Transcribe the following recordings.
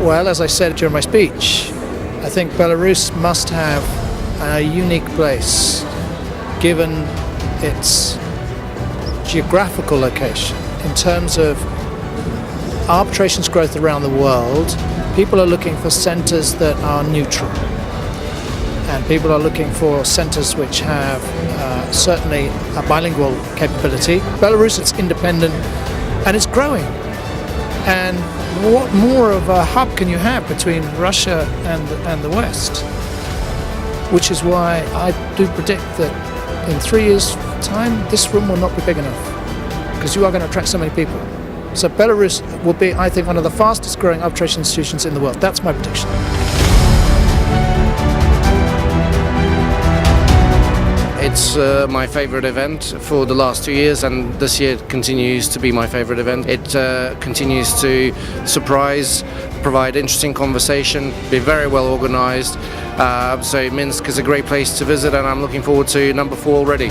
Well, as I said during my speech, I think Belarus must have a unique place given its geographical location in terms of arbitration's growth around the world. People are looking for centres that are neutral, and people are looking for centres which have certainly a bilingual capability. Belarus is independent and it's growing. And what more of a hub can you have between Russia and the West? Which is why I do predict that in 3 years' time, this room will not be big enough, because you are going to attract so many people. So Belarus will be, I think, one of the fastest growing arbitration institutions in the world. That's my prediction. It's my favorite event for the last 2 years, and this year it continues to be my favorite event. It continues to surprise, provide interesting conversation, be very well organized. So Minsk is a great place to visit, and I'm looking forward to number 4 already.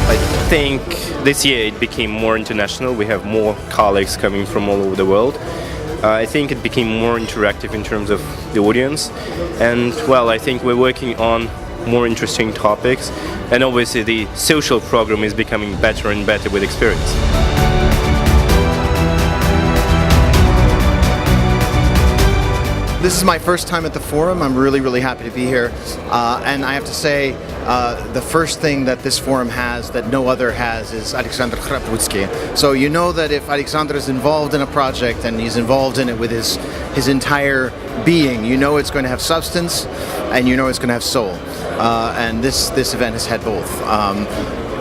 I think this year it became more international. We have more colleagues coming from all over the world. I think it became more interactive in terms of the audience, and well, I think we're working on more interesting topics, and obviously the social program is becoming better and better with experience. This is my first time at the forum. I'm really happy to be here, and I have to say the first thing that this forum has that no other has is Alexander Khraputsky. So you know that if Alexander is involved in a project and he's involved in it with his entire being, you know it's going to have substance and you know it's going to have soul. And this event has had both.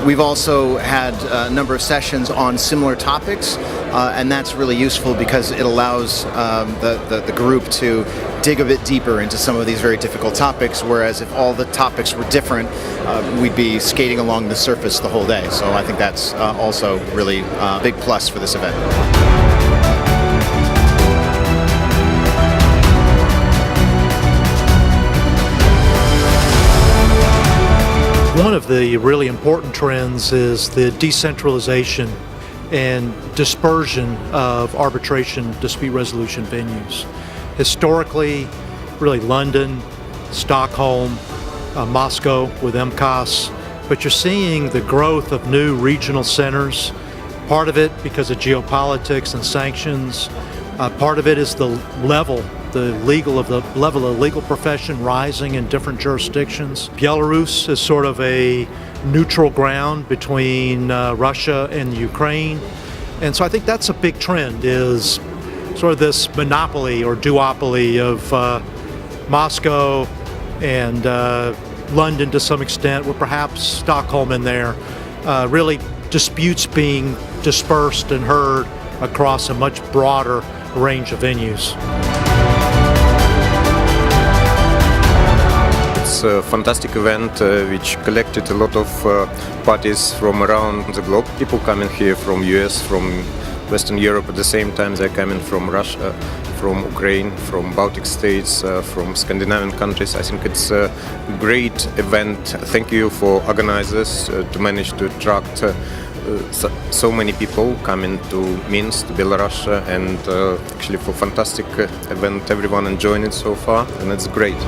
We've also had a number of sessions on similar topics, and that's really useful because it allows the group to dig a bit deeper into some of these very difficult topics, whereas if all the topics were different, we'd be skating along the surface the whole day. So I think that's also really a big plus for this event. One of the really important trends is the decentralization and dispersion of arbitration dispute resolution venues. Historically, really London, Stockholm, Moscow with MCAS, but you're seeing the growth of new regional centers. Part of it because of geopolitics and sanctions. Part of it is the level of the legal profession rising in different jurisdictions. Belarus is sort of a neutral ground between Russia and Ukraine. And so I think that's a big trend, is sort of this monopoly or duopoly of Moscow and London to some extent, with perhaps Stockholm in there, really disputes being dispersed and heard across a much broader range of venues. It's a fantastic event which collected a lot of parties from around the globe. People coming here from US, from Western Europe, at the same time they're coming from Russia, from Ukraine, from Baltic states, from Scandinavian countries. I think it's a great event. Thank you for organizers to manage to attract so many people coming to Minsk, to Belarus, and actually for fantastic event. Everyone enjoying it so far, and it's great.